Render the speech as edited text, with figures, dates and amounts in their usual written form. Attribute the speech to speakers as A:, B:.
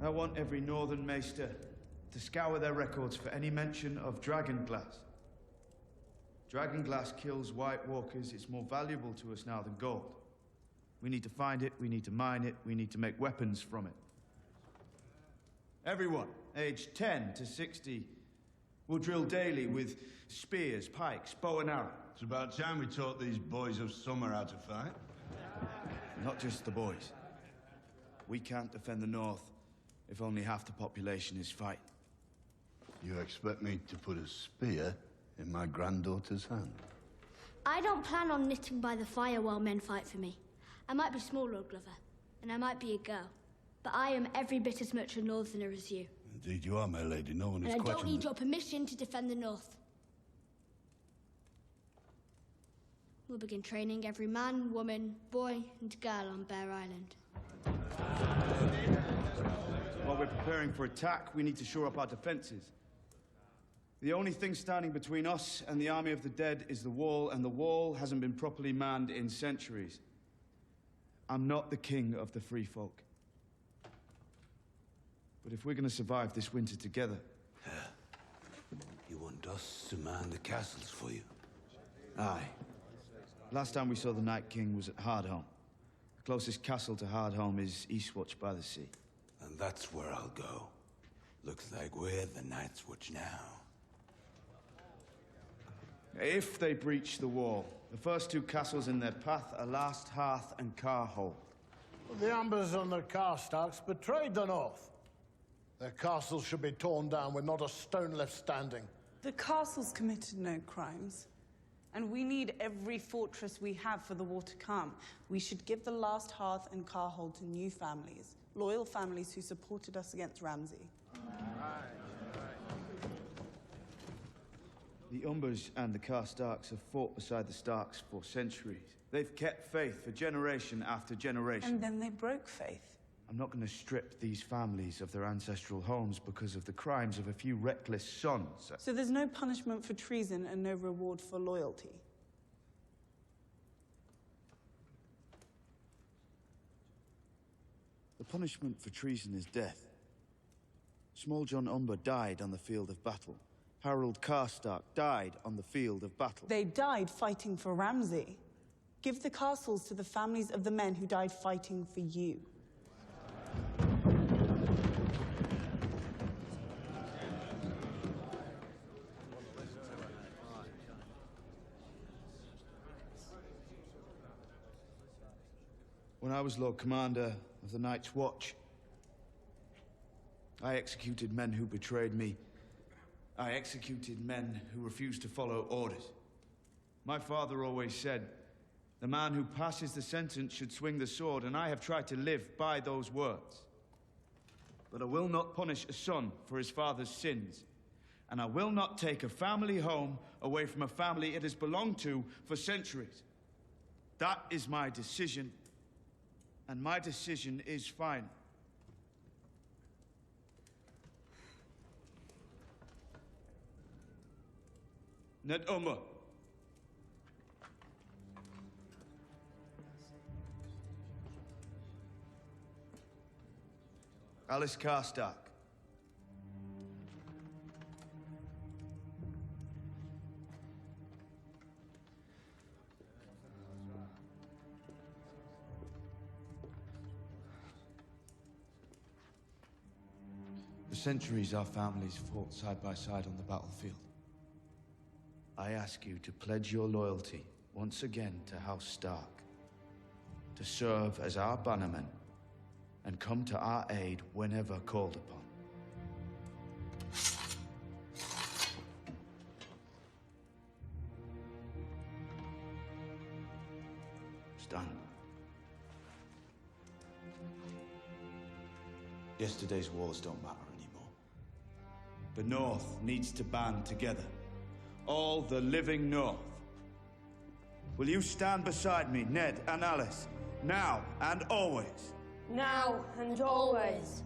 A: I want every northern maester to scour their records for any mention of dragonglass. Dragonglass kills White Walkers. It's more valuable to us now than gold. We need to find it, we need to mine it, we need to make weapons from it. Everyone, aged 10 to 60, will drill daily with spears, pikes, bow and arrow.
B: It's about time we taught these boys of summer how to fight.
A: Not just the boys. We can't defend the north if only half the population is fighting.
B: You expect me to put a spear in my granddaughter's hand?
C: I don't plan on knitting by the fire while men fight for me. I might be small, Lord Glover, and I might be a girl, but I am every bit as much a northerner as you.
B: Indeed you are, my lady. No one is questioning.
C: And I don't need your permission to defend the north. We'll begin training every man, woman, boy, and girl on Bear Island.
A: While we're preparing for attack, we need to shore up our defenses. The only thing standing between us and the army of the dead is the wall, and the wall hasn't been properly manned in centuries. I'm not the king of the free folk. But if we're going to survive this winter together...
D: You want us to man the castles for you?
A: Aye. Last time we saw the Night King was at Hardhome. The closest castle to Hardhome is Eastwatch by the sea.
D: And that's where I'll go. Looks like we're the Night's Watch now.
A: If they breach the wall, the first two castles in their path are Last Hearth and Carhold.
E: The Ambers and the Carstarks betrayed the North. Their castles should be torn down with not a stone left standing.
F: The castles committed no crimes. And we need every fortress we have for the war to come. We should give the Last Hearth and Carhold to new families, loyal families who supported us against Ramsay.
A: The Umbers and the Carstarks have fought beside the Starks for centuries. They've kept faith for generation after generation.
F: And then they broke faith.
A: I'm not going to strip these families of their ancestral homes because of the crimes of a few reckless sons.
F: So there's no punishment for treason and no reward for loyalty.
A: The punishment for treason is death. Small John Umber died on the field of battle. Harold Carstark died on the field of battle.
F: They died fighting for Ramsay. Give the castles to the families of the men who died fighting for you.
A: When I was Lord Commander of the Night's Watch, I executed men who betrayed me. I executed men who refused to follow orders. My father always said, the man who passes the sentence should swing the sword, and I have tried to live by those words. But I will not punish a son for his father's sins, and I will not take a family home away from a family it has belonged to for centuries. That is my decision, and my decision is final. Ned Umber. Alice Carstark. For centuries, our families fought side by side on the battlefield. I ask you to pledge your loyalty once again to House Stark, to serve as our bannermen and come to our aid whenever called upon. Stand. Yesterday's wars don't matter anymore. The North needs to band together. All the living North. Will you stand beside me, Ned and Alice, now and always?
G: Now and always.